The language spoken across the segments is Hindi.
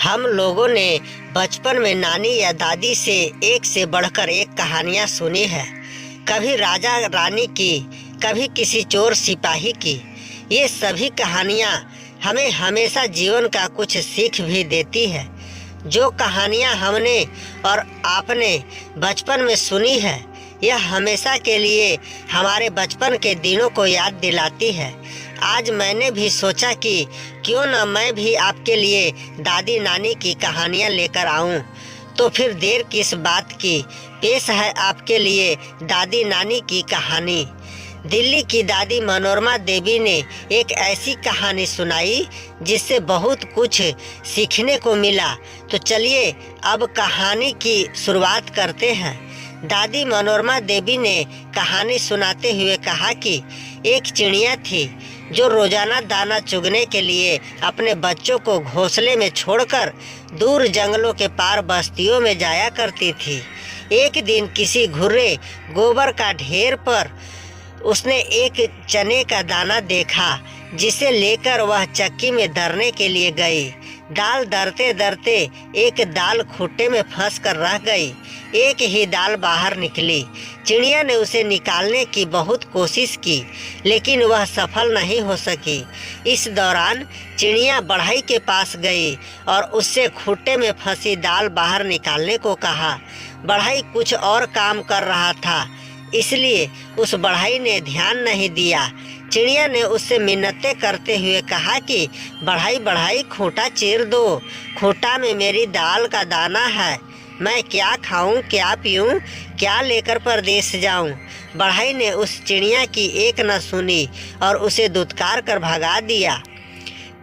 हम लोगों ने बचपन में नानी या दादी से एक से बढ़कर एक कहानियाँ सुनी है। कभी राजा रानी की, कभी किसी चोर सिपाही की। ये सभी कहानियाँ हमें हमेशा जीवन का कुछ सीख भी देती है। जो कहानियाँ हमने और आपने बचपन में सुनी है, यह हमेशा के लिए हमारे बचपन के दिनों को याद दिलाती है। आज मैंने भी सोचा कि क्यों न मैं भी आपके लिए दादी नानी की कहानियाँ लेकर आऊँ। तो फिर देर किस बात की, पेश है आपके लिए दादी नानी की कहानी। दिल्ली की दादी मनोरमा देवी ने एक ऐसी कहानी सुनाई जिससे बहुत कुछ सीखने को मिला। तो चलिए अब कहानी की शुरुआत करते हैं। दादी मनोरमा देवी ने कहानी सुनाते हुए कहा कि एक चिड़िया थी जो रोजाना दाना चुगने के लिए अपने बच्चों को घोंसले में छोड़कर दूर जंगलों के पार बस्तियों में जाया करती थी। एक दिन किसी घुर्रे गोबर का ढेर पर उसने एक चने का दाना देखा, जिसे लेकर वह चक्की में दरने के लिए गई। दाल दरते दरते एक दाल खूंटे में फंस कर रह गई। एक ही दाल बाहर निकली। चिड़िया ने उसे निकालने की बहुत कोशिश की, लेकिन वह सफल नहीं हो सकी। इस दौरान चिड़िया बढ़ई के पास गई और उससे खूंटे में फंसी दाल बाहर निकालने को कहा। बढ़ई कुछ और काम कर रहा था, इसलिए उस बढ़ई ने ध्यान नहीं दिया। चिड़िया ने उससे मिन्नतें करते हुए कहा कि बढ़ई बढ़ई खूंटा चीर दो, खूंटा में मेरी दाल का दाना है। मैं क्या खाऊं, क्या पीऊं, क्या लेकर परदेश जाऊं। बढ़ई ने उस चिड़िया की एक न सुनी और उसे दुत्कार कर भगा दिया।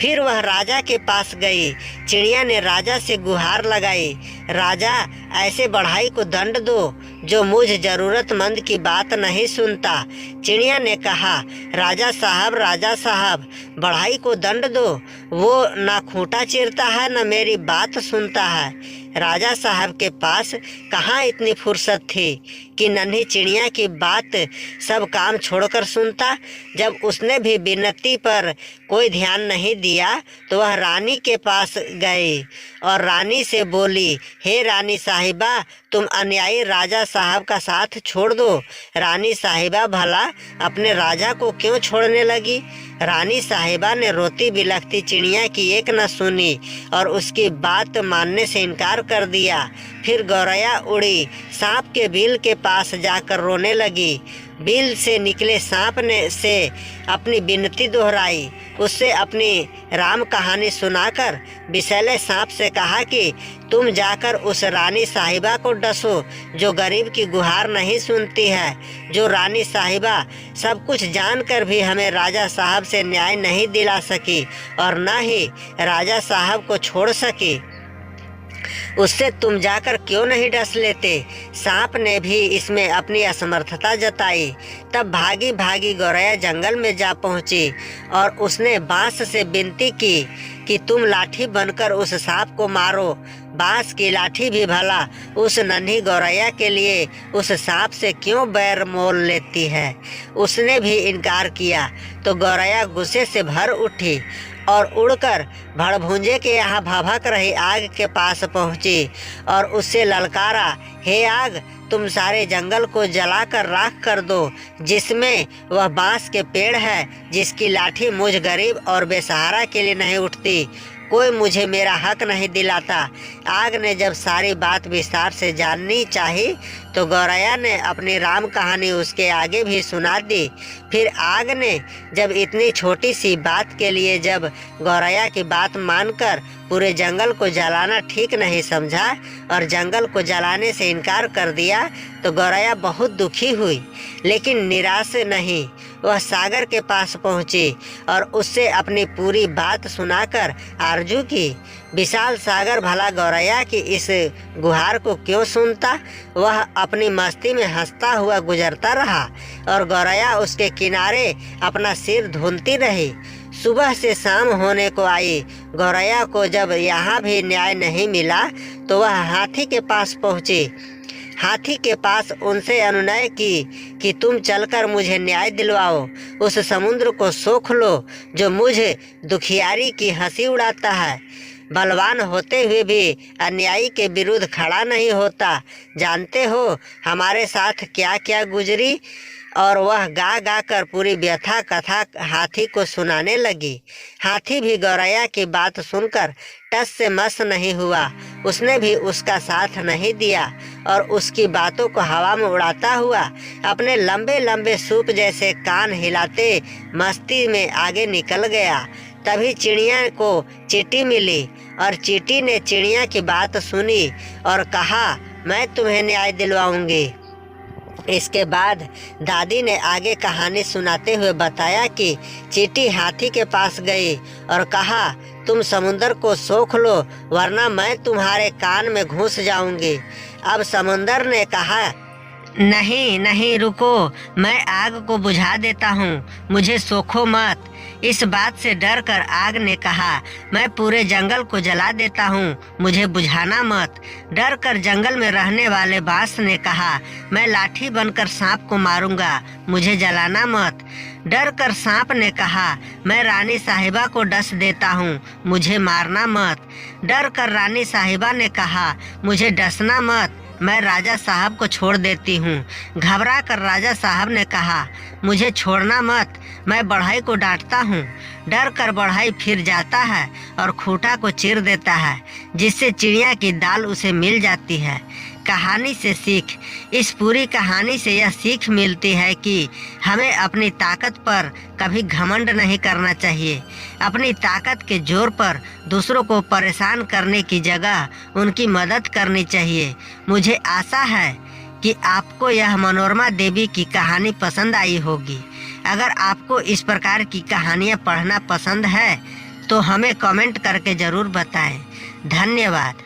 फिर वह राजा के पास गई। चिड़िया ने राजा से गुहार लगाई, राजा ऐसे बढ़ई को दंड दो जो मुझ जरूरतमंद की बात नहीं सुनता। चिड़िया ने कहा, राजा साहब बढ़ई को दंड दो, वो ना खूंटा चीरता है न मेरी बात सुनता है। राजा साहब के पास कहाँ इतनी फुर्सत थी कि नन्ही चिड़िया की बात सब काम छोड़कर सुनता। जब उसने भी विनती पर कोई ध्यान नहीं दिया तो वह रानी के पास गई और रानी से बोली, हे रानी साहिबा, तुम अन्यायी राजा साहब का साथ छोड़ दो। रानी साहिबा भला अपने राजा को क्यों छोड़ने लगी? रानी साहिबा ने रोती बिलखती चिड़िया की एक न सुनी और उसकी बात मानने से इनकार कर दिया। फिर गौरैया उड़ी, सांप के बिल के पास जाकर रोने लगी। बिल से निकले सांप ने से अपनी विनती दोहराई। उससे अपनी राम कहानी सुनाकर विषैले सांप से कहा कि तुम जाकर उस रानी साहिबा को डसो जो गरीब की गुहार नहीं सुनती है। जो रानी साहिबा सब कुछ जानकर भी हमें राजा साहब से न्याय नहीं दिला सकी और न ही राजा साहब को छोड़ सकी, उससे तुम जाकर क्यों नहीं डस लेते? सांप ने भी इसमें अपनी असमर्थता जताई। तब भागी भागी गौरैया जंगल में जा पहुंची और उसने बांस से विनती की कि तुम लाठी बनकर उस सांप को मारो। बांस की लाठी भी भला उस नन्ही गौरैया के लिए उस सांप से क्यों बैर मोल लेती है? उसने भी इनकार किया तो गौरैया गुस्से से भर उठी और उड़कर भड़भुंजे के यहाँ भभक रही आग के पास पहुँची और उससे ललकारा, हे आग, तुम सारे जंगल को जलाकर राख कर दो, जिसमें वह बांस के पेड़ है जिसकी लाठी मुझ गरीब और बेसहारा के लिए नहीं उठती। कोई मुझे मेरा हक नहीं दिलाता। आग ने जब सारी बात विस्तार से जाननी चाही तो गौरैया ने अपनी राम कहानी उसके आगे भी सुना दी। फिर आग ने जब इतनी छोटी सी बात के लिए जब गौरैया की बात मानकर पूरे जंगल को जलाना ठीक नहीं समझा और जंगल को जलाने से इनकार कर दिया तो गौरैया बहुत दुखी हुई, लेकिन निराश नहीं। वह सागर के पास पहुंची और उससे अपनी पूरी बात सुनाकर आरजू की। विशाल सागर भला गौरैया की इस गुहार को क्यों सुनता? वह अपनी मस्ती में हंसता हुआ गुजरता रहा और गौरैया उसके किनारे अपना सिर धुनती रही। सुबह से शाम होने को आई। गौरैया को जब यहाँ भी न्याय नहीं मिला तो वह हाथी के पास पहुँची। हाथी के पास उनसे अनुनय की कि तुम चलकर मुझे न्याय दिलवाओ, उस समुद्र को सोख लो जो मुझे दुखियारी की हंसी उड़ाता है। बलवान होते हुए भी अन्यायी के विरुद्ध खड़ा नहीं होता। जानते हो हमारे साथ क्या क्या गुजरी। और वह गा गा कर पूरी व्यथा कथा हाथी को सुनाने लगी। हाथी भी गौरैया की बात सुनकर टस से मस नहीं हुआ। उसने भी उसका साथ नहीं दिया और उसकी बातों को हवा में उड़ाता हुआ अपने लंबे लंबे सूप जैसे कान हिलाते मस्ती में आगे निकल गया। तभी चिड़िया को चींटी मिली और चींटी ने चिड़िया की बात सुनी और कहा, मैं तुम्हें न्याय दिलवाऊंगी। इसके बाद दादी ने आगे कहानी सुनाते हुए बताया कि चींटी हाथी के पास गई और कहा, तुम समुंदर को सोख लो वरना मैं तुम्हारे कान में घुस जाऊंगी। अब समुंदर ने कहा, नहीं नहीं रुको, मैं आग को बुझा देता हूँ, मुझे सोखो मत। इस बात से डर कर आग ने कहा, मैं पूरे जंगल को जला देता हूँ, मुझे बुझाना मत। डर कर जंगल में रहने वाले बांस ने कहा, मैं लाठी बनकर सांप को मारूंगा, मुझे जलाना मत। डर कर सांप ने कहा, मैं रानी साहिबा को डस देता हूँ, मुझे मारना मत। डर कर रानी साहिबा ने कहा, मुझे डसना मत, मैं राजा साहब को छोड़ देती हूँ। घबरा कर राजा साहब ने कहा, मुझे छोड़ना मत, मैं बढ़ई को डांटता हूँ। डर कर बढ़ई फिर जाता है और खूंटा को चीर देता है, जिससे चिड़िया की दाल उसे मिल जाती है। कहानी से सीख। इस पूरी कहानी से यह सीख मिलती है कि हमें अपनी ताकत पर कभी घमंड नहीं करना चाहिए। अपनी ताकत के जोर पर दूसरों को परेशान करने की जगह उनकी मदद करनी चाहिए। मुझे आशा है कि आपको यह मनोरमा देवी की कहानी पसंद आई होगी। अगर आपको इस प्रकार की कहानियाँ पढ़ना पसंद है तो हमें कमेंट करके ज़रूर बताएं। धन्यवाद।